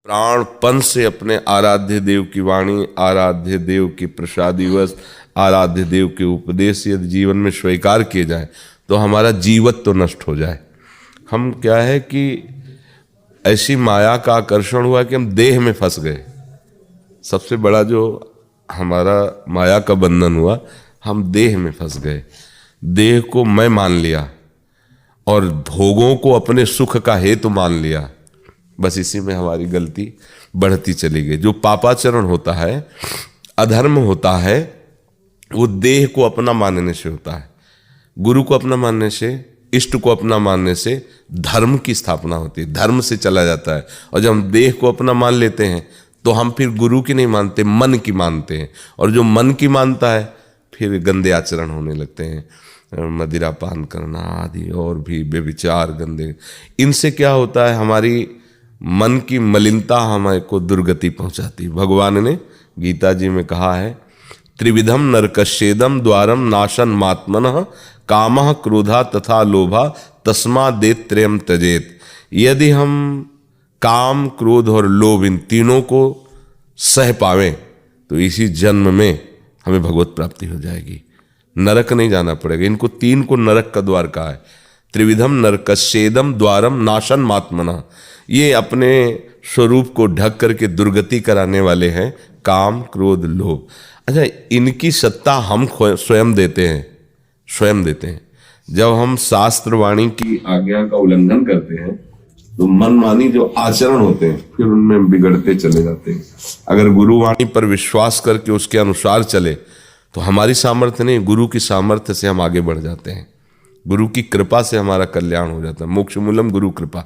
प्राणपन से अपने आराध्य देव की वाणी, आराध्य देव के प्रसादिवश, आराध्य देव के उपदेश यदि जीवन में स्वीकार किए जाए तो हमारा जीवत तो नष्ट हो जाए। हम क्या है कि ऐसी माया का आकर्षण हुआ कि हम देह में फंस गए। सबसे बड़ा जो हमारा माया का बंधन हुआ, हम देह में फंस गए। देह को मैं मान लिया और भोगों को अपने सुख का हेतु मान लिया। बस इसी में हमारी गलती बढ़ती चली गई। जो पापाचरण होता है, अधर्म होता है, वो देह को अपना मानने से होता है। गुरु को अपना मानने से, इष्ट को अपना मानने से धर्म की स्थापना होती है, धर्म से चला जाता है। और जब हम देह को अपना मान लेते हैं तो हम फिर गुरु की नहीं मानते, मन की मानते हैं। और जो मन की मानता है फिर गंदे आचरण होने लगते हैं, मदिरा पान करना आदि और भी व्यभिचार गंदे। इनसे क्या होता है, हमारी मन की मलिनता हमारे को दुर्गति पहुंचाती। भगवान ने गीता जी में कहा है, त्रिविधम नरकस्येदम द्वारम नाशन मात्मनः कामः क्रोधा तथा लोभा तस्मादेत त्रयम त्यजेत। यदि हम काम, क्रोध और लोभ इन तीनों को सह पावें तो इसी जन्म में हमें भगवत प्राप्ति हो जाएगी, नरक नहीं जाना पड़ेगा। इनको तीन को नरक का द्वार कहा है। त्रिविधम नरकस्येदम द्वारम नाशन मात्मनः, ये अपने स्वरूप को ढक करके दुर्गति कराने वाले हैं, काम, क्रोध, लोभ। अच्छा, इनकी सत्ता हम स्वयं देते हैं, स्वयं देते हैं। जब हम शास्त्र वाणी की आज्ञा का उल्लंघन करते हैं तो मनमानी जो आचरण होते हैं फिर उनमें बिगड़ते चले जाते हैं। अगर गुरुवाणी पर विश्वास करके उसके अनुसार चले तो हमारी सामर्थ्य नहीं, गुरु की सामर्थ्य से हम आगे बढ़ जाते हैं। गुरु की कृपा से हमारा कल्याण हो जाता है। मोक्ष मूलम गुरु कृपा।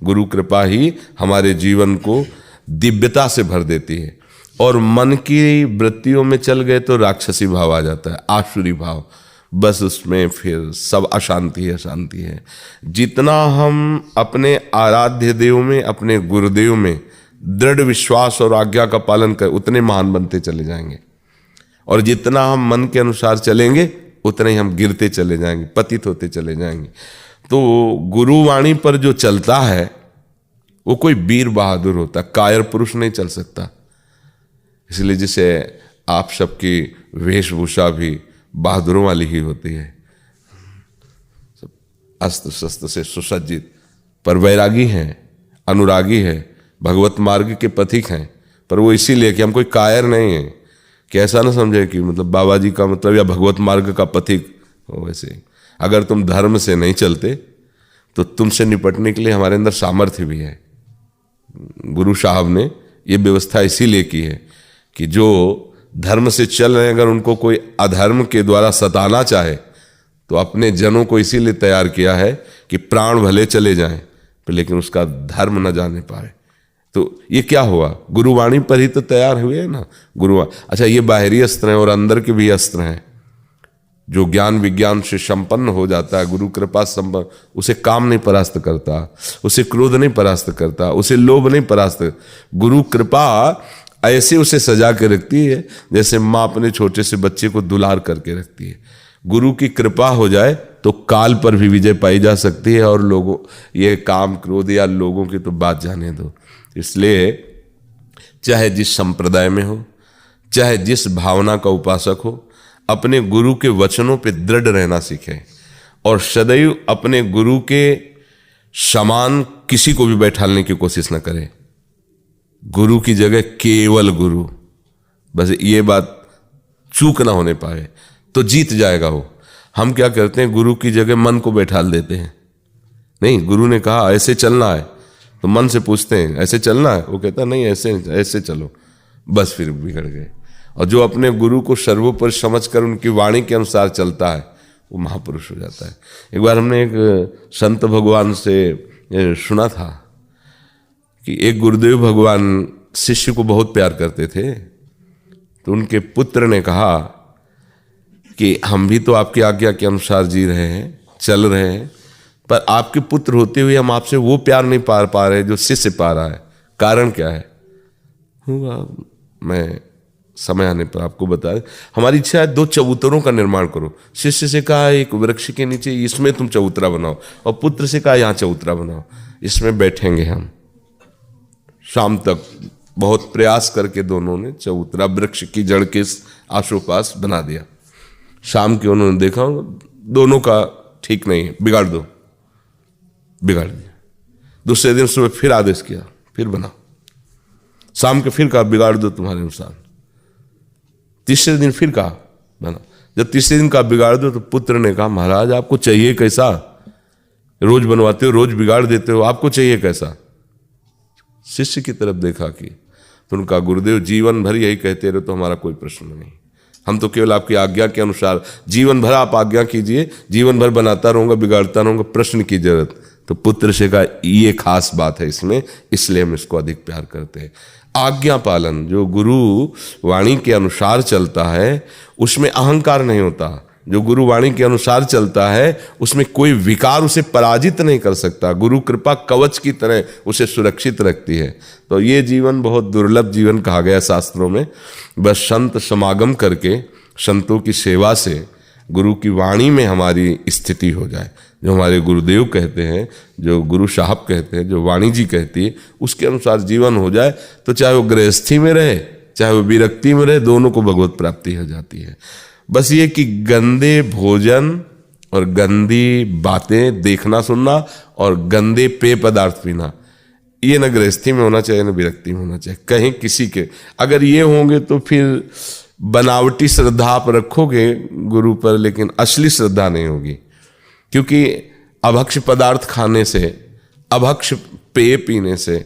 गुरु कृपा ही हमारे जीवन को दिव्यता से भर देती है। और मन की वृत्तियों में चल गए तो राक्षसी भाव आ जाता है, आसुरी भाव। बस उसमें फिर सब अशांति अशांति है। जितना हम अपने आराध्य देव में, अपने गुरुदेव में दृढ़ विश्वास और आज्ञा का पालन कर, उतने महान बनते चले जाएंगे। और जितना हम मन के अनुसार चलेंगे उतने ही हम गिरते चले जाएंगे, पतित होते चले जाएंगे। तो गुरुवाणी पर जो चलता है वो कोई वीर बहादुर होता, कायर पुरुष नहीं चल सकता। इसलिए जिसे आप सबकी वेशभूषा भी बहादुरों वाली ही होती है, अस्त्र शस्त्र से सुसज्जित, पर वैरागी हैं, अनुरागी है, भगवत मार्ग के पथिक हैं। पर वो इसीलिए कि हम कोई कायर नहीं है, कि ऐसा ना समझे कि मतलब बाबा जी का मतलब या भगवत मार्ग का पथिक हो। वैसे अगर तुम धर्म से नहीं चलते तो तुमसे निपटने के लिए हमारे अंदर सामर्थ्य भी है। गुरु साहब ने ये व्यवस्था इसीलिए की है कि जो धर्म से चल रहे हैं, अगर उनको कोई अधर्म के द्वारा सताना चाहे तो अपने जनों को इसीलिए तैयार किया है कि प्राण भले चले जाएं लेकिन उसका धर्म न जाने पाए। तो ये क्या हुआ, गुरुवाणी पर ही तो तैयार हुए हैं ना अच्छा, ये बाहरी अस्त्र हैं और अंदर के भी अस्त्र हैं। जो ज्ञान विज्ञान से संपन्न हो जाता है, गुरु कृपा संपन्न, उसे काम नहीं परास्त करता, उसे क्रोध नहीं परास्त करता, उसे लोभ नहीं परास्त। गुरु कृपा ऐसे उसे सजा के रखती है जैसे माँ अपने छोटे से बच्चे को दुलार करके रखती है। गुरु की कृपा हो जाए तो काल पर भी विजय पाई जा सकती है। और लोगों, ये काम, क्रोध या लोगों की तो बात जाने दो। इसलिए चाहे जिस संप्रदाय में हो, चाहे जिस भावना का उपासक हो, अपने गुरु के वचनों पे दृढ़ रहना सीखे और सदैव अपने गुरु के समान किसी को भी बैठालने की कोशिश न करे। गुरु की जगह केवल गुरु, बस ये बात चूक ना होने पाए तो जीत जाएगा वो। हम क्या करते हैं, गुरु की जगह मन को बैठाल देते हैं। नहीं, गुरु ने कहा ऐसे चलना है तो मन से पूछते हैं ऐसे चलना है, वो कहता नहीं ऐसे ऐसे चलो, बस फिर बिगड़ गए। और जो अपने गुरु को सर्वोपरि समझकर उनकी वाणी के अनुसार चलता है वो महापुरुष हो जाता है। एक बार हमने एक संत भगवान से सुना था कि एक गुरुदेव भगवान शिष्य को बहुत प्यार करते थे। तो उनके पुत्र ने कहा कि हम भी तो आपकी आज्ञा के अनुसार जी रहे हैं, चल रहे हैं, पर आपके पुत्र होते हुए हम आपसे वो प्यार नहीं पा रहे जो शिष्य पा रहा है। कारण क्या है? हुआ, मैं समय आने पर आपको बता दें। हमारी इच्छा है 2 चबूतरों का निर्माण करो। शिष्य से कहा एक वृक्ष के नीचे इसमें तुम चबूतरा बनाओ, और पुत्र से कहा यहाँ चबूतरा बनाओ, इसमें बैठेंगे हम। शाम तक बहुत प्रयास करके दोनों ने चबूतरा वृक्ष की जड़ के आसोपास बना दिया। शाम के उन्होंने देखा दोनों का ठीक नहीं है, बिगाड़ दो, बिगाड़ दिया। दूसरे दिन सुबह फिर आदेश किया, फिर बना। शाम के फिर कहा बिगाड़ दो तुम्हारे अनुसार। तीसरे दिन फिर कहा बना। जब तीसरे दिन कहा बिगाड़ दो तो पुत्र ने कहा महाराज आपको चाहिए कैसा, रोज बनवाते हो रोज बिगाड़ देते हो, आपको चाहिए कैसा। शिष्य की तरफ देखा कि तो उनका गुरुदेव जीवन भर यही कहते रहे तो हमारा कोई प्रश्न नहीं, हम तो केवल आपकी आज्ञा के अनुसार, जीवन भर आप आज्ञा कीजिए, जीवन भर बनाता रहूंगा बिगाड़ता रहूंगा, प्रश्न की जरूरत। तो पुत्र से कहा ये खास बात है इसमें, इसलिए हम इसको अधिक प्यार करते हैं। आज्ञा पालन, जो गुरु वाणी के अनुसार चलता है उसमें अहंकार नहीं होता। जो गुरु वाणी के अनुसार चलता है उसमें कोई विकार उसे पराजित नहीं कर सकता। गुरु कृपा कवच की तरह उसे सुरक्षित रखती है। तो ये जीवन बहुत दुर्लभ जीवन कहा गया शास्त्रों में। बस संत समागम करके संतों की सेवा से गुरु की वाणी में हमारी स्थिति हो जाए, जो हमारे गुरुदेव कहते हैं, जो गुरु साहब कहते हैं, जो वाणी जी कहती है, उसके अनुसार जीवन हो जाए तो चाहे वो गृहस्थी में रहे चाहे वो विरक्ति में रहे, दोनों को भगवत प्राप्ति हो जाती है। बस ये कि गंदे भोजन और गंदी बातें देखना सुनना और गंदे पेय पदार्थ पीना, ये न गृहस्थी में होना चाहिए न विरक्ति में होना चाहिए। कहीं किसी के अगर ये होंगे तो फिर बनावटी श्रद्धा आप रखोगे गुरु पर, लेकिन असली श्रद्धा नहीं होगी। क्योंकि अभक्ष पदार्थ खाने से, अभक्ष पेय पीने से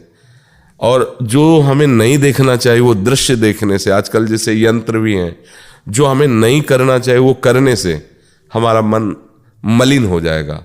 और जो हमें नहीं देखना चाहिए वो दृश्य देखने से, आजकल जैसे यंत्र भी हैं, जो हमें नहीं करना चाहिए वो करने से हमारा मन मलिन हो जाएगा।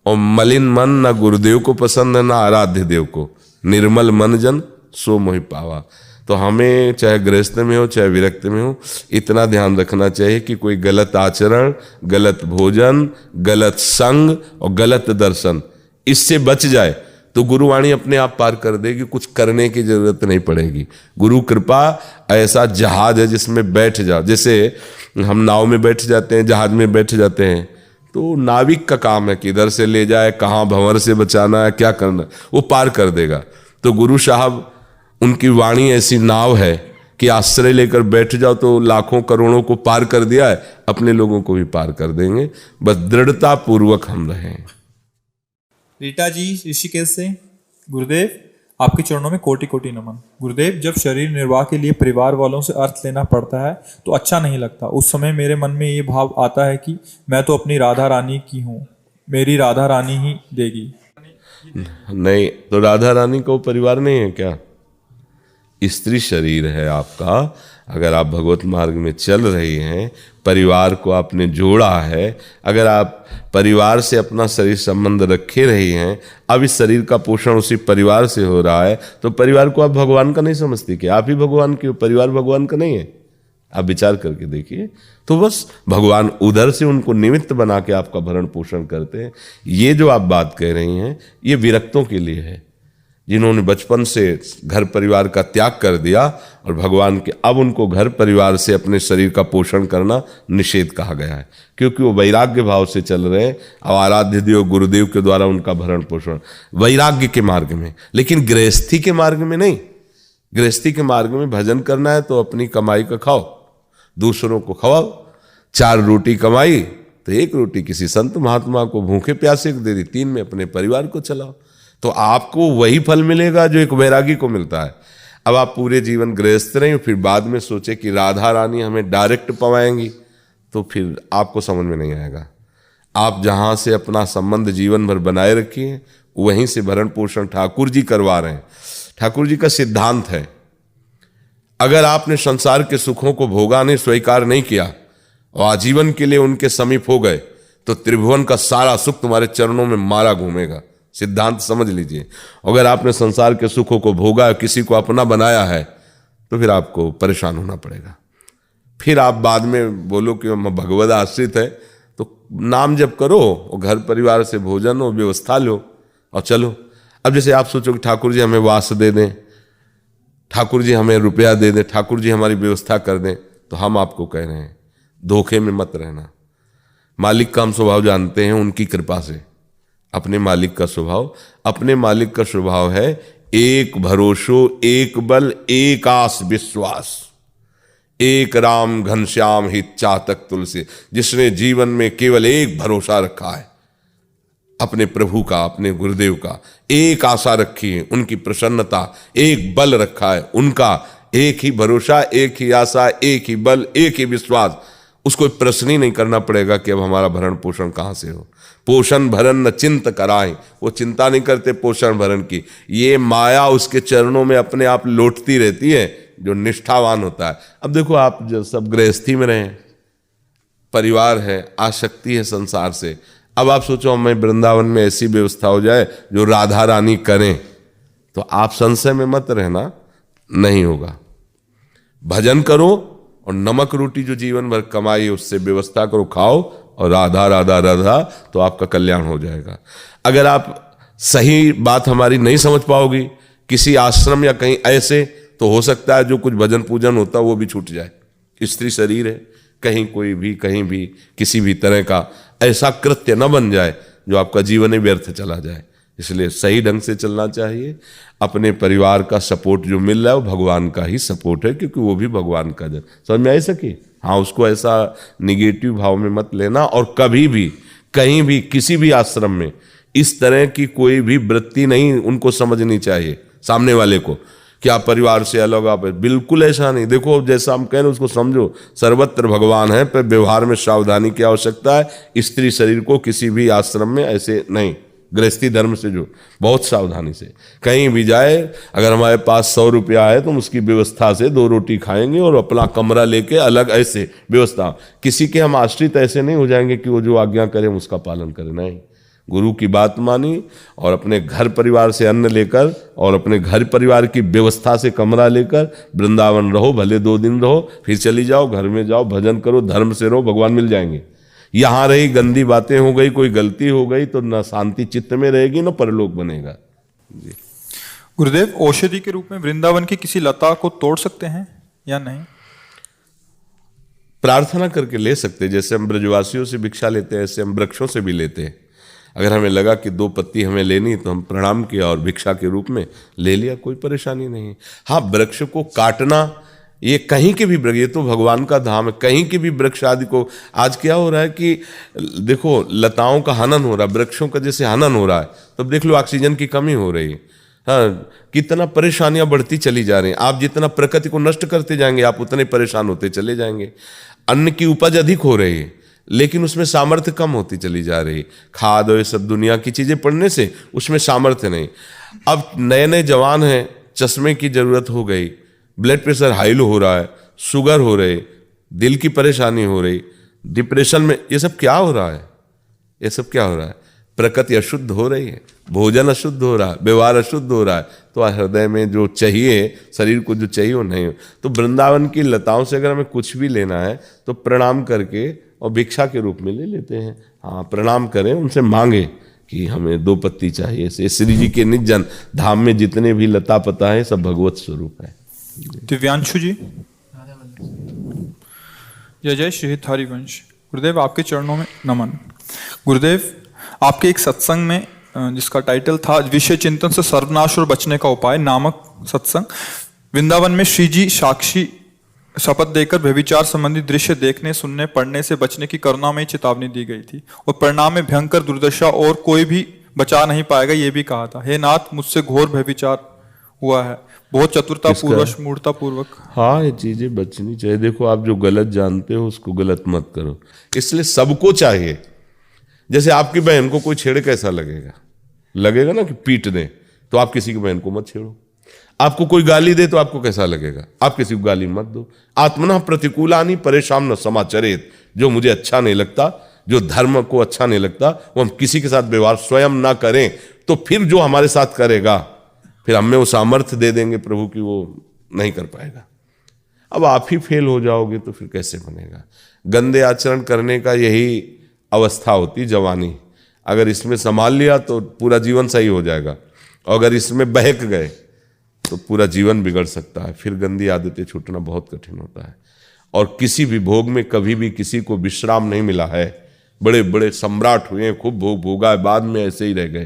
और मलिन मन ना गुरुदेव को पसंद है ना आराध्य देव को। निर्मल मन जन सो मोहि पावा। तो हमें चाहे गृहस्थ में हो चाहे विरक्त में हो, इतना ध्यान रखना चाहिए कि कोई गलत आचरण, गलत भोजन, गलत संग और गलत दर्शन इससे बच जाए तो गुरुवाणी अपने आप पार कर देगी, कुछ करने की जरूरत नहीं पड़ेगी। गुरु कृपा ऐसा जहाज है जिसमें बैठ जाओ, जैसे हम नाव में बैठ जाते हैं, जहाज में बैठ जाते हैं, तो नाविक का काम है कि इधर से ले जाए, कहाँ भंवर से बचाना है, क्या करना है, वो पार कर देगा। तो गुरु साहब उनकी वाणी ऐसी नाव है कि आश्रय लेकर बैठ जाओ तो लाखों करोड़ों को पार कर दिया है, अपने लोगों को भी पार कर देंगे। बस दृढ़ता पूर्वक हम रहें। रीटा जी ऋषिकेश से, गुरुदेव आपके चरणों में कोटि कोटि नमन। गुरुदेव जब शरीर निर्वाह के लिए परिवार वालों से अर्थ लेना पड़ता है तो अच्छा नहीं लगता। उस समय मेरे मन में ये भाव आता है कि मैं तो अपनी राधा रानी की हूँ, मेरी राधा रानी ही देगी। नहीं तो राधा रानी को परिवार नहीं है क्या? स्त्री शरीर है आपका। अगर आप भगवत मार्ग में चल रही हैं, परिवार को आपने जोड़ा है, अगर आप परिवार से अपना शरीर संबंध रखे रही हैं, अब इस शरीर का पोषण उसी परिवार से हो रहा है, तो परिवार को आप भगवान का नहीं समझती कि आप ही भगवान की हो, परिवार भगवान का नहीं है? आप विचार करके देखिए। तो बस भगवान उधर से उनको निमित्त बना के आपका भरण पोषण करते हैं। ये जो आप बात कह रही हैं ये विरक्तों के लिए है, जिन्होंने बचपन से घर परिवार का त्याग कर दिया और भगवान के, अब उनको घर परिवार से अपने शरीर का पोषण करना निषेध कहा गया है, क्योंकि वो वैराग्य भाव से चल रहे हैं। अब आराध्य देव गुरुदेव के द्वारा उनका भरण पोषण वैराग्य के मार्ग में, लेकिन गृहस्थी के मार्ग में नहीं। गृहस्थी के मार्ग में भजन करना है तो अपनी कमाई का खाओ, दूसरों को खवाओ। 4 रोटी कमाई तो 1 रोटी किसी संत महात्मा को भूखे प्यासे को दे दी, 3 में अपने परिवार को चलाओ, तो आपको वही फल मिलेगा जो एक वैरागी को मिलता है। अब आप पूरे जीवन गृहस्थ रहें फिर बाद में सोचे कि राधा रानी हमें डायरेक्ट पवाएंगी, तो फिर आपको समझ में नहीं आएगा। आप जहाँ से अपना संबंध जीवन भर बनाए रखिए वहीं से भरण पोषण ठाकुर जी करवा रहे हैं। ठाकुर जी का सिद्धांत है, अगर आपने संसार के सुखों को भोगा नहीं, स्वीकार नहीं किया और आजीवन के लिए उनके समीप हो गए, तो त्रिभुवन का सारा सुख तुम्हारे चरणों में मारा घूमेगा। सिद्धांत समझ लीजिए। अगर आपने संसार के सुखों को भोगा, किसी को अपना बनाया है, तो फिर आपको परेशान होना पड़ेगा। फिर आप बाद में बोलो कि हम भगवद आश्रित है, तो नाम जप करो और घर परिवार से भोजन और व्यवस्था लो और चलो। अब जैसे आप सोचो कि ठाकुर जी हमें वास दे दें, ठाकुर जी हमें रुपया दे दें, ठाकुर जी हमारी व्यवस्था कर दें, तो हम आपको कह रहे हैं धोखे में मत रहना। मालिक का हम स्वभाव जानते हैं, उनकी कृपा से। अपने मालिक का स्वभाव है एक भरोसो, एक बल, एक आस विश्वास, एक राम घनश्याम हित चातक तुलसी। जिसने जीवन में केवल एक भरोसा रखा है अपने प्रभु का, अपने गुरुदेव का, एक आशा रखी है उनकी प्रसन्नता, एक बल रखा है उनका, एक ही भरोसा, एक ही आशा, एक ही बल, एक ही विश्वास, उसको प्रश्न ही नहीं करना पड़ेगा कि अब हमारा भरण पोषण कहाँ से हो। पोषण भरण न चिंत कराएं, वो चिंता नहीं करते पोषण भरण की। ये माया उसके चरणों में अपने आप लौटती रहती है जो निष्ठावान होता है। अब देखो, आप जो सब गृहस्थी में रहें, परिवार है, आसक्ति है संसार से, अब आप सोचो हमें वृंदावन में ऐसी व्यवस्था हो जाए जो राधा रानी करें, तो आप संशय में मत रहना, नहीं होगा। भजन करो और नमक रोटी जो जीवन भर कमाई उससे व्यवस्था करो, खाओ और राधा राधा राधा, तो आपका कल्याण हो जाएगा। अगर आप सही बात हमारी नहीं समझ पाओगी किसी आश्रम या कहीं ऐसे, तो हो सकता है जो कुछ भजन पूजन होता है वो भी छूट जाए। स्त्री शरीर है, कहीं कोई भी कहीं भी किसी भी तरह का ऐसा कृत्य न बन जाए जो आपका जीवन ही व्यर्थ चला जाए। इसलिए सही ढंग से चलना चाहिए। अपने परिवार का सपोर्ट जो मिल रहा है वो भगवान का ही सपोर्ट है, क्योंकि वो भी भगवान का जन। समझ में आ सके? हाँ, उसको ऐसा निगेटिव भाव में मत लेना। और कभी भी कहीं भी किसी भी आश्रम में इस तरह की कोई भी वृत्ति नहीं उनको समझनी चाहिए सामने वाले को कि आप परिवार से अलग, आप बिल्कुल ऐसा नहीं। देखो, जैसा हम कह रहे हैं उसको समझो, सर्वत्र भगवान है, पर व्यवहार में सावधानी की आवश्यकता है। स्त्री शरीर को किसी भी आश्रम में ऐसे नहीं, गृहस्थी धर्म से जो बहुत सावधानी से कहीं भी जाए। अगर हमारे पास 100 रुपया है तो हम उसकी व्यवस्था से 2 रोटी खाएंगे और अपना कमरा लेके अलग, ऐसे व्यवस्था। किसी के हम आश्रित ऐसे नहीं हो जाएंगे कि वो जो आज्ञा करें हम उसका पालन करें, नहीं। गुरु की बात मानी और अपने घर परिवार से अन्न लेकर और अपने घर परिवार की व्यवस्था से कमरा लेकर वृंदावन रहो, भले 2 दिन रहो, फिर चली जाओ, घर में जाओ, भजन करो, धर्म से रहो, भगवान मिल जाएंगे। यहाँ रही गंदी बातें हो गई, कोई गलती हो गई तो न शांति चित्त में रहेगी न परलोक बनेगा। जी गुरुदेव, औषधि के रूप में वृंदावन की किसी लता को तोड़ सकते हैं या नहीं? प्रार्थना करके ले सकते, जैसे हम ब्रजवासियों से भिक्षा लेते हैं ऐसे हम वृक्षों से भी लेते हैं। अगर हमें लगा कि 2 पत्ती हमें लेनी तो हम प्रणाम किया और भिक्षा के रूप में ले लिया, कोई परेशानी नहीं। हाँ, वृक्ष को काटना, ये कहीं के भी वृक्ष, ये तो भगवान का धाम है, कहीं के भी वृक्ष आदि को। आज क्या हो रहा है कि देखो लताओं का हनन हो रहा है, वृक्षों का जैसे हनन हो रहा है, तब देख लो ऑक्सीजन की कमी हो रही है। हाँ, कितना परेशानियां बढ़ती चली जा रही हैं। आप जितना प्रकृति को नष्ट करते जाएंगे आप उतने परेशान होते चले जाएंगे। अन्न की उपज अधिक हो रही है लेकिन उसमें सामर्थ्य कम होती चली जा रही। खाद और ये सब दुनिया की चीजें पढ़ने से उसमें सामर्थ्य नहीं। अब नए नए जवान हैं, चश्मे की जरूरत हो गई, ब्लड प्रेशर हाई लो हो रहा है, शुगर हो रही, दिल की परेशानी हो रही, डिप्रेशन में, ये सब क्या हो रहा है? ये सब क्या हो रहा है? प्रकृति अशुद्ध हो रही है, भोजन अशुद्ध हो रहा है, व्यवहार अशुद्ध हो रहा है, तो हृदय में जो चाहिए, शरीर को जो चाहिए वो नहीं हो। तो वृंदावन की लताओं से अगर हमें कुछ भी लेना है तो प्रणाम करके और भिक्षा के रूप में ले लेते हैं। हाँ, प्रणाम करें, उनसे मांगे कि हमें 2 पत्ती चाहिए। से श्री जी के निजन धाम में जितने भी लता पता है सब भगवत स्वरूप है। दिव्यांशु जी, जय जय श्री हरिवंश। गुरुदेव, आपके चरणों में नमन। गुरुदेव, आपके एक सत्संग में जिसका टाइटल था विषय चिंतन से सर्वनाश और बचने का उपाय नामक सत्संग, वृंदावन में श्री जी साक्षी शपथ देकर व्यभिचार संबंधी दृश्य देखने, सुनने, पढ़ने से बचने की करुणामयी चेतावनी दी गई थी और परिणाम में भयंकर दुर्दशा और कोई भी बचा नहीं पाएगा ये भी कहा था। हे नाथ, मुझसे घोर व्यभिचार हुआ है, बहुत चतुरता पूर्वक, मूर्ता पूर्वक। हाँ, ये चीजें बचनी चाहिए। देखो, आप जो गलत जानते हो उसको गलत मत करो। इसलिए सबको चाहिए, जैसे आपकी बहन को कोई छेड़े कैसा लगेगा? लगेगा ना कि पीट दे, तो आप किसी की बहन को मत छेड़ो। आपको कोई गाली दे तो आपको कैसा लगेगा? आप किसी को गाली मत दो। आत्मना प्रतिकूलानि परेशान न समाचरेत। जो मुझे अच्छा नहीं लगता, जो धर्म को अच्छा नहीं लगता, वो हम किसी के साथ व्यवहार स्वयं ना करें, तो फिर जो हमारे साथ करेगा फिर हमें वो सामर्थ्य दे देंगे प्रभु की, वो नहीं कर पाएगा। अब आप ही फेल हो जाओगे तो फिर कैसे बनेगा? गंदे आचरण करने का यही अवस्था होती जवानी। अगर इसमें संभाल लिया तो पूरा जीवन सही हो जाएगा, और अगर इसमें बहक गए तो पूरा जीवन बिगड़ सकता है। फिर गंदी आदतें छूटना बहुत कठिन होता है। और किसी भी भोग में कभी भी किसी को विश्राम नहीं मिला है। बड़े बड़े सम्राट हुए, खूब भोग भोगा, बाद में ऐसे ही रह गए।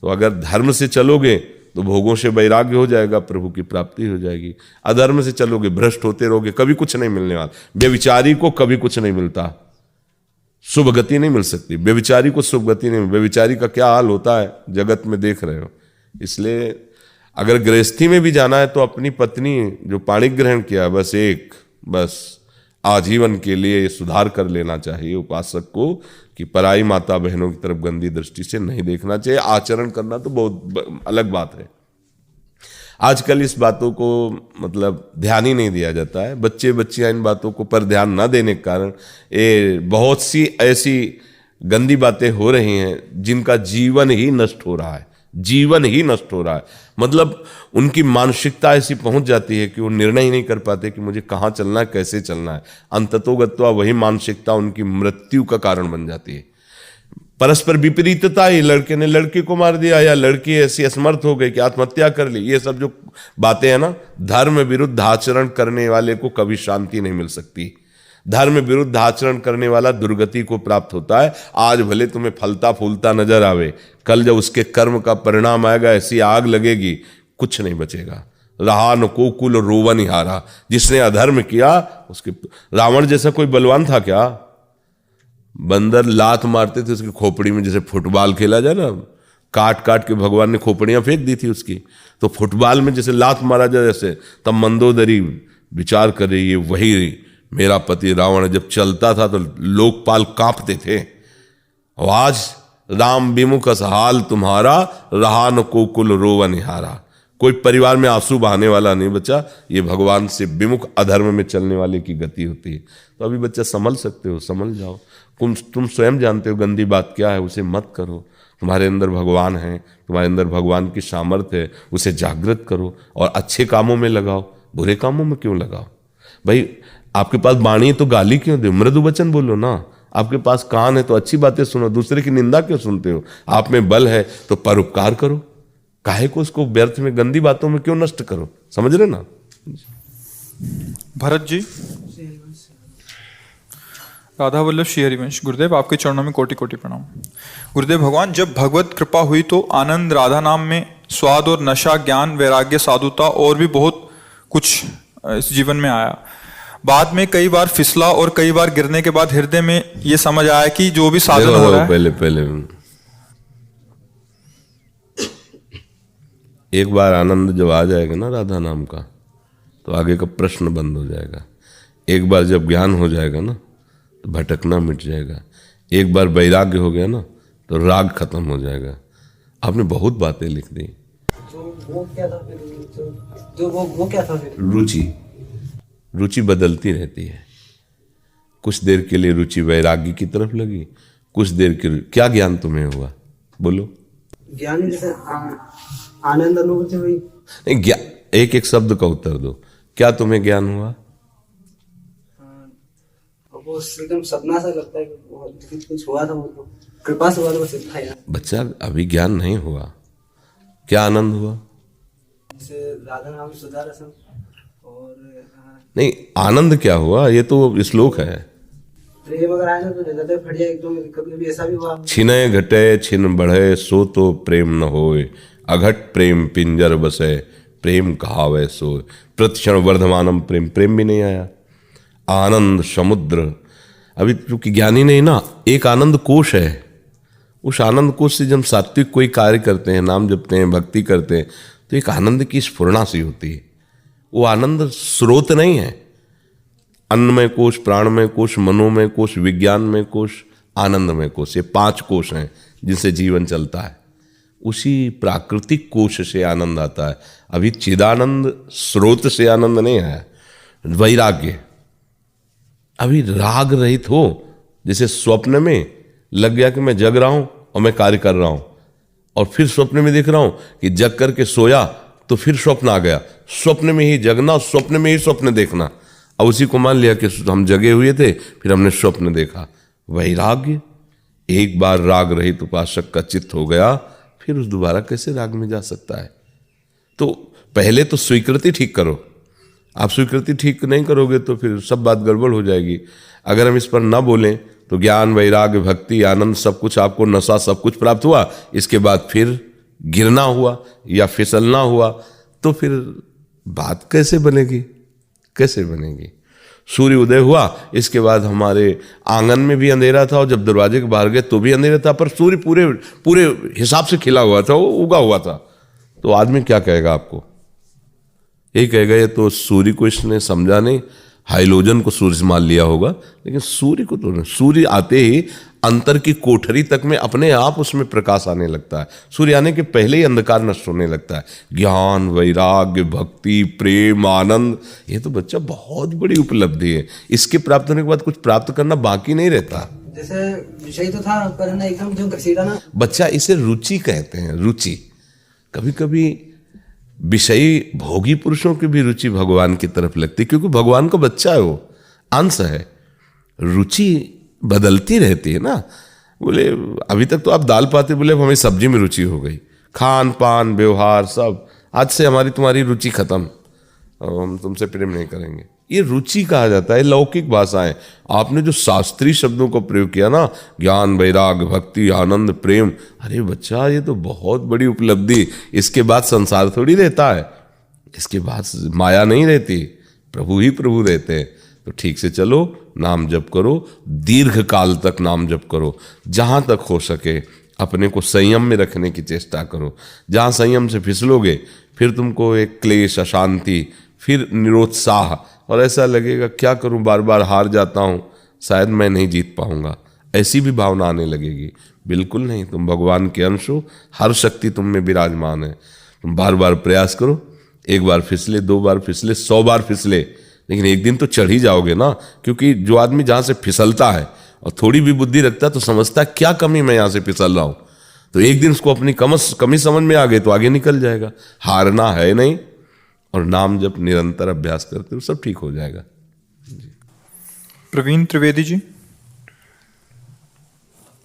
तो अगर धर्म से चलोगे तो भोगों से वैराग्य हो जाएगा, प्रभु की प्राप्ति हो जाएगी। अधर्म से चलोगे, भ्रष्ट होते रहोगे, कभी कुछ नहीं मिलने वाला। व्यभिचारी को कभी कुछ नहीं मिलता, शुभ गति नहीं मिल सकती। व्यभिचारी को शुभ गति नहीं, व्यभिचारी का क्या हाल होता है जगत में देख रहे हो। इसलिए अगर गृहस्थी में भी जाना है तो अपनी पत्नी जो पाणिक ग्रहण किया बस आजीवन के लिए सुधार कर लेना चाहिए उपासक को, कि पराई माता बहनों की तरफ गंदी दृष्टि से नहीं देखना चाहिए। आचरण करना तो बहुत अलग बात है। आजकल इस बातों को मतलब ध्यान ही नहीं दिया जाता है। बच्चे बच्चियां इन बातों को पर ध्यान ना देने के कारण ये बहुत सी ऐसी गंदी बातें हो रही हैं जिनका जीवन ही नष्ट हो रहा है, जीवन ही नष्ट हो रहा है। मतलब उनकी मानसिकता ऐसी पहुंच जाती है कि वो निर्णय ही नहीं कर पाते कि मुझे कहाँ चलना है, कैसे चलना है। अंततोगत्वा वही मानसिकता उनकी मृत्यु का कारण बन जाती है। परस्पर विपरीतता ही, लड़के ने लड़की को मार दिया या लड़की ऐसी असमर्थ हो गई कि आत्महत्या कर ली, ये सब जो बातें हैं ना, धर्म विरुद्ध आचरण करने वाले को कभी शांति नहीं मिल सकती। धर्म विरुद्ध आचरण करने वाला दुर्गति को प्राप्त होता है। आज भले तुम्हें फलता फूलता नजर आवे, कल जब उसके कर्म का परिणाम आएगा ऐसी आग लगेगी, कुछ नहीं बचेगा। रहा न को कुल रोवन ही हारा, जिसने अधर्म किया उसके। रावण जैसा कोई बलवान था क्या? बंदर लात मारते थे उसकी खोपड़ी में, जैसे फुटबॉल खेला जाए ना, काट काट के भगवान ने खोपड़ियां फेंक दी थी उसकी। तो फुटबॉल में जैसे लात मारा जाए जैसे, तब मंदोदरी विचार कर रही है वही मेरा पति रावण जब चलता था तो लोकपाल कांपते थे। और आज राम विमुख हाल तुम्हारा, रहा न को कुल रोवा निहारा। कोई परिवार में आंसू बहाने वाला नहीं बचा। ये भगवान से विमुख अधर्म में चलने वाले की गति होती है। तो अभी बच्चा संभल सकते हो, संभल जाओ। तुम स्वयं जानते हो गंदी बात क्या है, उसे मत करो। तुम्हारे अंदर भगवान है, तुम्हारे अंदर भगवान की सामर्थ्य है, उसे जागृत करो और अच्छे कामों में लगाओ, बुरे कामों में क्यों लगाओ। भाई आपके पास वाणी है तो गाली क्यों दो, मृदु वचन बोलो ना। आपके पास कान है तो अच्छी बातें सुनो, दूसरे की निंदा क्यों सुनते हो। आप में बल है तो परोपकार करो, काहे को उसको व्यर्थ में गंदी बातों में क्यों नष्ट करो। समझ रहे ना। भरत जी, राधा वल्लभ श्री हरिवंश। गुरुदेव आपके चरणों में कोटि कोटि प्रणाम। गुरुदेव भगवान, जब भगवत कृपा हुई तो आनंद राधा नाम में, स्वाद और नशा, ज्ञान, वैराग्य, साधुता और भी बहुत कुछ इस जीवन में आया। बाद में कई बार फिसला और कई बार गिरने के बाद हृदय में ये समझ आया कि जो भी साधन हो रहा है। पहले एक बार आनंद जब आ जाएगा ना राधा नाम का, तो आगे का प्रश्न बंद हो जाएगा। एक बार जब ज्ञान हो जाएगा ना तो भटकना मिट जाएगा। एक बार वैराग्य हो गया ना तो राग खत्म हो जाएगा। आपने बहुत बातें लिख दी। वो क्या था फिर? वो क्या था फिर? रुचि बदलती रहती है। कुछ देर के लिए रुचि वैराग्य की तरफ लगी, कुछ देर के क्या ज्ञान तुम्हें हुआ बोलो। ज्ञान जैसे आनंद अनुभूति हुई। नहीं, एक एक शब्द का उत्तर दो। क्या तुम्हें ज्ञान हुआ? वो एकदम सपना सा लगता है कि कुछ हुआ था, वो तो कृपा से हुआ था, बस इतना ही। बच्चा अभी ज्ञान नहीं हुआ, क्या आनंद हुआ? जैसे राधा नाम सुधा रसम और नहीं, आनंद क्या हुआ ये तो श्लोक है। प्रेम अगर आए ना तो हृदय फट जाए एकदम। कभी कभी ऐसा भी हुआ। छिने घटे छिन बढ़े, सो तो प्रेम न होए, अघट प्रेम पिंजर बसे, प्रेम कहावे सोए। प्रतिक्षण वर्धमानम प्रेम, प्रेम भी नहीं आया। आनंद समुद्र, अभी क्योंकि ज्ञानी नहीं ना, एक आनंद कोश है। उस आनंद कोश से जब सात्विक कोई कार्य करते हैं, नाम जपते हैं, भक्ति करते हैं, तो एक आनंद की स्फुरणा सी होती है। वो आनंद स्रोत नहीं है। अन्नमय कोश, प्राणमय कोश, मनोमय कोश, विज्ञान में कोश, आनंदमय कोश, ये 5 कोश हैं जिनसे जीवन चलता है। उसी प्राकृतिक कोश से आनंद आता है। अभी चिदानंद स्रोत से आनंद नहीं आया। वैराग्य, अभी राग रहित हो। जैसे स्वप्न में लग गया कि मैं जग रहा हूं और मैं कार्य कर रहा हूं, और फिर स्वप्न में देख रहा हूं कि जग करके सोया तो फिर स्वप्न आ गया। स्वप्न में ही जगना, स्वप्न में ही स्वप्न देखना। अब उसी को मान लिया कि हम जगे हुए थे, फिर हमने स्वप्न देखा। वैराग्य, एक बार राग रहित उपासक का चित्त हो गया, फिर उस दोबारा कैसे राग में जा सकता है। तो पहले तो स्वीकृति ठीक करो। आप स्वीकृति ठीक नहीं करोगे तो फिर सब बात गड़बड़ हो जाएगी। अगर हम इस पर ना बोलें तो ज्ञान, वैराग्य, भक्ति, आनंद सब कुछ आपको, नशा सब कुछ प्राप्त हुआ, इसके बाद फिर गिरना हुआ या फिसलना हुआ तो फिर बात कैसे बनेगी, कैसे बनेगी। सूर्य उदय हुआ, इसके बाद हमारे आंगन में भी अंधेरा था और जब दरवाजे के बाहर गए तो भी अंधेरा था, पर सूर्य पूरे पूरे हिसाब से खिला हुआ था, वो उगा हुआ था। तो आदमी क्या कहेगा आपको, यही कहेगा ये तो सूर्य को इसने समझा नहीं, हाइलोजन को सूर्य मान लिया होगा, लेकिन सूर्य को तो नहीं। सूर्य आते ही अंतर की कोठरी तक में अपने आप उसमें प्रकाश आने लगता है। सूर्य आने के पहले ही अंधकार नष्ट होने लगता है। ज्ञान, वैराग्य, भक्ति, प्रेम, आनंद, ये तो बच्चा बहुत बड़ी उपलब्धि है। इसके प्राप्त होने के बाद कुछ प्राप्त करना बाकी नहीं रहता। जैसे विषय तो था पर है ना एकदम जो घसीटा ना, बच्चा, इसे रुचि कहते हैं, रुचि। कभी कभी विषयी भोगी पुरुषों की भी रुचि भगवान की तरफ लगती, क्योंकि भगवान का बच्चा है, वो अंश है। रुचि बदलती रहती है ना। बोले अभी तक तो आप दाल पाते, बोले हमें सब्जी में रुचि हो गई, खान पान व्यवहार सब, आज से हमारी तुम्हारी रुचि खत्म, हम तुमसे प्रेम नहीं करेंगे। ये रुचि कहा जाता है, लौकिक भाषाएं। आपने जो शास्त्रीय शब्दों का प्रयोग किया ना, ज्ञान, वैराग्य, भक्ति, आनंद, प्रेम, अरे बच्चा ये तो बहुत बड़ी उपलब्धि। इसके बाद संसार थोड़ी रहता है, इसके बाद माया नहीं रहती, प्रभु ही प्रभु रहते हैं। तो ठीक से चलो, नाम जप करो, दीर्घ काल तक नाम जप करो, जहां तक हो सके अपने को संयम में रखने की चेष्टा करो। जहां संयम से फिसलोगे फिर तुमको एक क्लेश, अशांति, फिर निरुत्साह, और ऐसा लगेगा क्या करूं, बार बार हार जाता हूं, शायद मैं नहीं जीत पाऊंगा, ऐसी भी भावना आने लगेगी। बिल्कुल नहीं, तुम भगवान के अंश हो, हर शक्ति तुम में विराजमान है। तुम बार बार प्रयास करो, एक बार फिसले, 2 बार फिसले, 100 बार फिसले, लेकिन एक दिन तो चढ़ ही जाओगे ना। क्योंकि जो आदमी जहां से फिसलता है और थोड़ी भी बुद्धि रखता है तो समझता है क्या कमी मैं यहां से फिसल रहा हूं, तो एक दिन उसको अपनी कमी समझ में आ गई तो आगे निकल जाएगा। हारना है नहीं, और नाम जब निरंतर अभ्यास करते हो सब ठीक हो जाएगा। प्रवीण त्रिवेदी जी,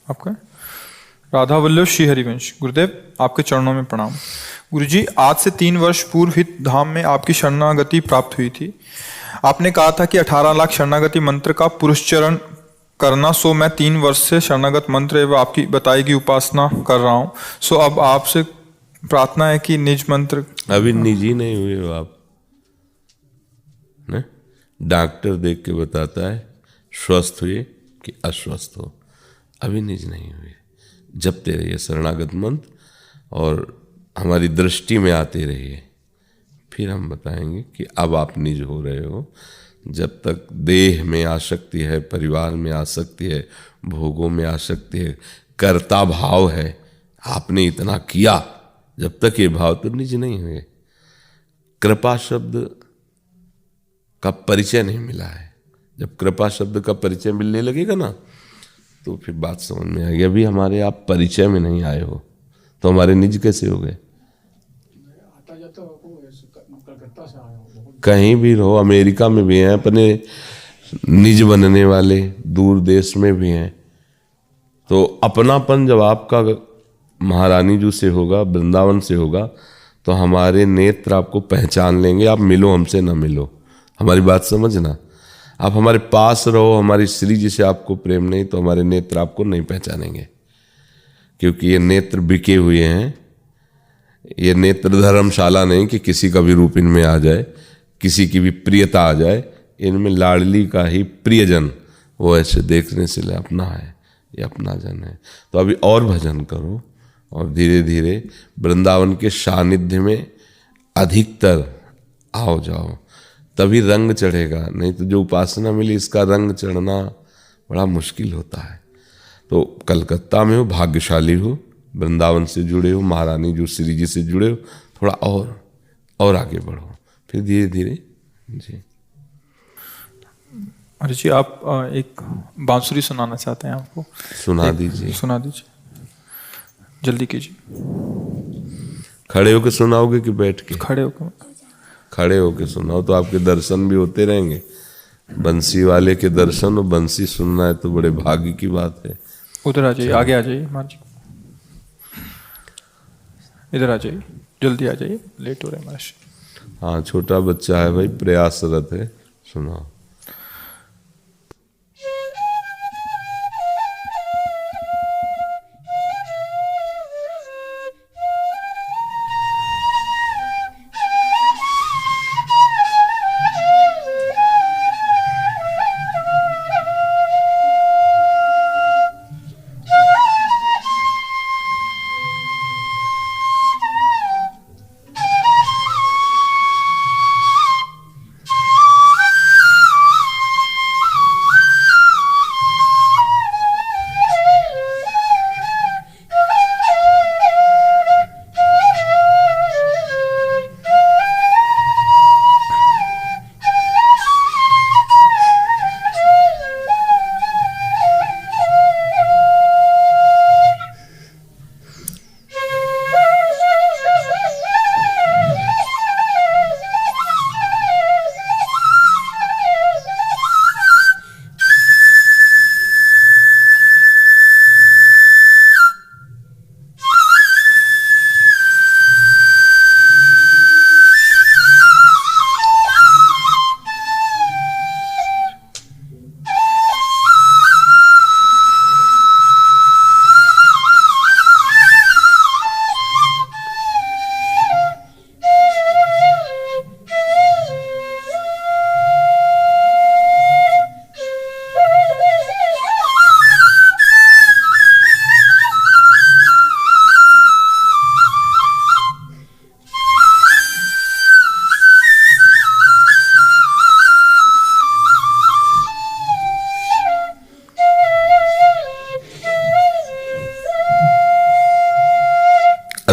आपका। राधा वल्लभ श्री हरिवंश, गुरुदेव आपके चरणों में प्रणाम। गुरुजी, आज से 3 वर्ष पूर्व हित धाम में आपकी शरणागति प्राप्त हुई थी। आपने कहा था कि 18 लाख शरणागति मंत्र का पुरुषचरण करना, सो मैं 3 वर्ष से शरणागत मंत्र एवं आपकी बताई गई उपासना कर रहा हूँ। सो अब आपसे प्रार्थना है कि निज मंत्र। अभी निज ही नहीं हुए हो आप, ने? डॉक्टर देख के बताता है स्वस्थ हुए कि अस्वस्थ हो, अभी निज नहीं हुए। जपते रहिए शरणागत मंत्र और हमारी दृष्टि में आते रहिए, फिर हम बताएंगे कि अब आप निज हो रहे हो। जब तक देह में आसक्ति है, परिवार में आसक्ति है, भोगों में आसक्ति है, कर्ता भाव है, आपने इतना किया, जब तक ये भाव तो निज नहीं हुए। कृपा शब्द का परिचय नहीं मिला है। जब कृपा शब्द का परिचय मिलने लगेगा ना तो फिर बात समझ में आएगी। अभी हमारे आप परिचय में नहीं आए हो तो हमारे निज कैसे हो गए। कहीं भी रहो, अमेरिका में भी हैं अपने निज बनने वाले, दूर देश में भी हैं। तो अपनापन जब आपका महारानी जी से होगा, वृंदावन से होगा, तो हमारे नेत्र आपको पहचान लेंगे। आप मिलो हमसे ना मिलो, हमारी बात समझना। आप हमारे पास रहो, हमारी श्री जी से आपको प्रेम नहीं तो हमारे नेत्र आपको नहीं पहचानेंगे, क्योंकि ये नेत्र बिके हुए हैं। ये नेत्र धर्मशाला नहीं कि किसी का भी रूप इनमें आ जाए, किसी की भी प्रियता आ जाए। इनमें लाडली का ही प्रियजन, वो ऐसे देखने से अपना है, ये अपना जन है। तो अभी और भजन करो और धीरे धीरे वृंदावन के सानिध्य में अधिकतर आओ जाओ, तभी रंग चढ़ेगा। नहीं तो जो उपासना मिली इसका रंग चढ़ना बड़ा मुश्किल होता है। तो कलकत्ता में हो, भाग्यशाली हो, वृंदावन से जुड़े हो, महारानी जो श्री जी से जुड़े हो, थोड़ा और आगे बढ़ो, फिर धीरे धीरे। जी अरे जी, आप एक बांसुरी सुनाना चाहते हैं, आपको सुना दीजिए। सुना दीजिए, जल्दी कीजिए। खड़े होके सुनाओगे कि बैठ के? खड़े होकर। खड़े होके सुनाओ तो आपके दर्शन भी होते रहेंगे। बंसी वाले के दर्शन और बंसी सुनना है तो बड़े भाग्य की बात है। उधर आ जाइए, आगे आ जाइए महाराज जी, इधर आ जाइए, जल्दी आ जाइए, लेट हो रहे हैं महाराज। हाँ, छोटा बच्चा है भाई, प्रयासरत है, सुनाओ।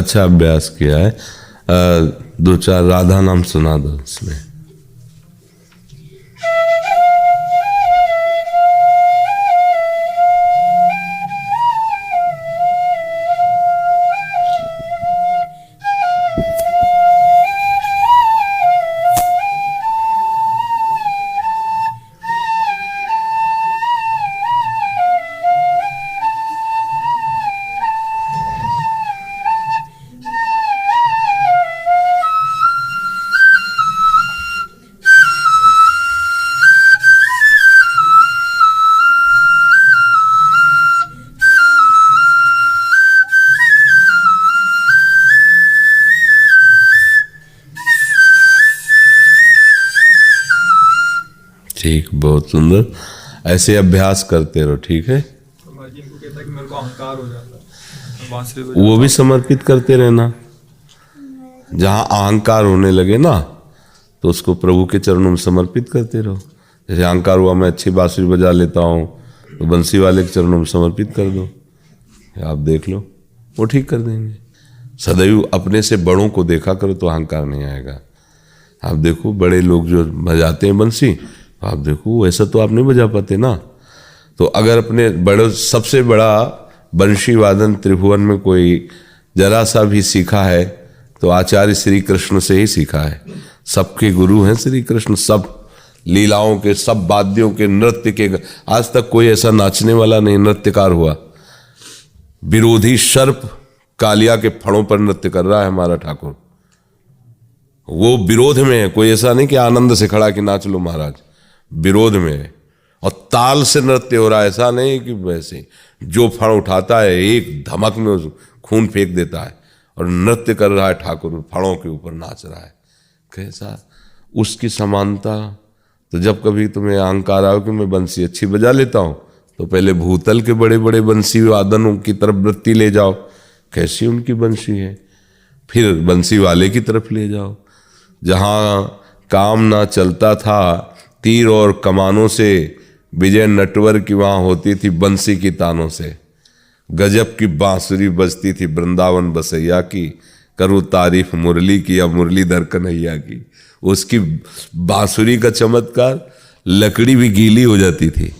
अच्छा अभ्यास किया है। 2-4 राधा नाम सुना दो इसमें। ठीक, बहुत सुंदर। ऐसे अभ्यास करते रहो, ठीक है। जी इनको कहता है कि मेरे को अहंकार हो जाता है, बांसुरी बजा- वो भी समर्पित करते रहना। जहाँ अहंकार होने लगे ना तो उसको प्रभु के चरणों में समर्पित करते रहो। जैसे अहंकार हुआ मैं अच्छी बांसुरी बजा लेता हूँ, तो बंसी वाले के चरणों में समर्पित कर दो, आप देख लो वो ठीक कर देंगे। सदैव अपने से बड़ों को देखा करो तो अहंकार नहीं आएगा। आप देखो बड़े लोग जो बजाते हैं बंसी, आप देखो ऐसा तो आप नहीं बजा पाते ना। तो अगर अपने बड़े, सबसे बड़ा बंशी वादन त्रिभुवन में कोई जरा सा भी सीखा है तो आचार्य श्री कृष्ण से ही सीखा है। सबके गुरु हैं श्री कृष्ण, सब लीलाओं के, सब वाद्यों के, नृत्य के। आज तक कोई ऐसा नाचने वाला नहीं नृत्यकार हुआ। विरोधी सर्प कालिया के फड़ों पर नृत्य कर रहा है हमारा ठाकुर, वो विरोध में है। कोई ऐसा नहीं कि आनंद से खड़ा कि नाच लो महाराज, विरोध में है। और ताल से नृत्य हो रहा है, ऐसा नहीं कि वैसे जो फण उठाता है एक धमक में उस खून फेंक देता है और नृत्य कर रहा है ठाकुर, फणों के ऊपर नाच रहा है। कैसा उसकी समानता। तो जब कभी तुम्हें अहंकार आओ कि मैं बंसी अच्छी बजा लेता हूँ, तो पहले भूतल के बड़े बड़े बंसी वादनों की तरफ वृत्ति ले जाओ, कैसी उनकी बंसी है, फिर बंसी वाले की तरफ ले जाओ। जहाँ काम ना चलता था तीर और कमानों से, विजय नटवर की वहाँ होती थी बंसी की तानों से। गजब की बांसुरी बजती थी वृंदावन बसैया की, करूँ तारीफ मुरली की या मुरलीधर कन्हैया की। उसकी बांसुरी का चमत्कार, लकड़ी भी गीली हो जाती थी।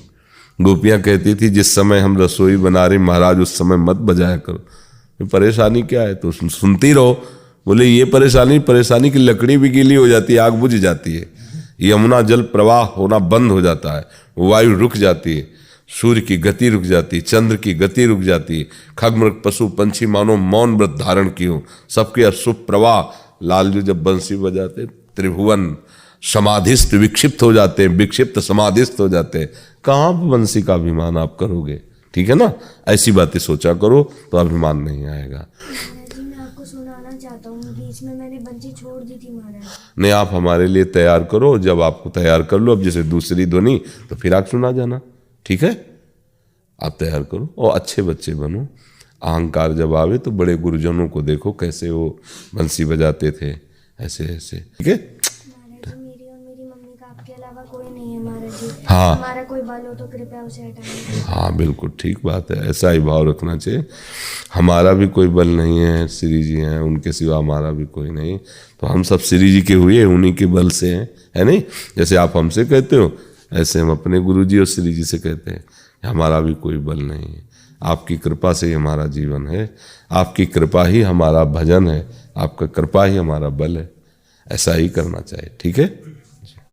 गोपियाँ कहती थी जिस समय हम रसोई बना रहे महाराज उस समय मत बजाया करो। परेशानी क्या है? तो सुनती रहो। बोले ये परेशानी की लकड़ी भी गीली हो जाती है, आग बुझ जाती है, यमुना जल प्रवाह होना बंद हो जाता है, वायु रुक जाती है, सूर्य की गति रुक जाती है, चंद्र की गति रुक जाती है, खगमृग पशु पंछी मानो मौन व्रत धारण की हो, सबके अशुभ प्रवाह। लालजू जब बंसी बजाते त्रिभुवन समाधिस्थ विक्षिप्त हो जाते हैं, विक्षिप्त समाधिस्थ हो जाते हैं। कहाँ बंसी का अभिमान आप करोगे? ठीक है ना, ऐसी बातें सोचा करो तो अभिमान नहीं आएगा। मैं आपको सुनाना चाहता हूँ, बीच में मैंने बंसी छोड़ दी थी महाराज। नहीं, आप हमारे लिए तैयार करो, जब आपको तैयार कर लो, अब जैसे दूसरी ध्वनि तो फिर आप सुना जाना, ठीक है? आप तैयार करो और अच्छे बच्चे बनो। अहंकार जब आवे तो बड़े गुरुजनों को देखो कैसे वो बंसी बजाते थे, ऐसे ऐसे, ठीक है? महाराज जी मेरी और मेरी मम्मी का आपके अलावा कोई नहीं है महाराज जी। हाँ। हमारा कोई बल हो तो कृपया उसे हटाइए। हाँ बिल्कुल ठीक बात है, ऐसा ही भाव रखना चाहिए। हमारा भी कोई बल नहीं है, श्री जी हैं, उनके सिवा हमारा भी कोई नहीं। तो हम सब श्री जी के हुए, उन्हीं के बल से हैं, है नहीं? जैसे आप हमसे कहते हो ऐसे हम अपने गुरु जी और श्री जी से कहते हैं, हमारा भी कोई बल नहीं है। आपकी कृपा से ही हमारा जीवन है, आपकी कृपा ही हमारा भजन है, आपका कृपा ही हमारा बल है। ऐसा ही करना चाहिए, ठीक है?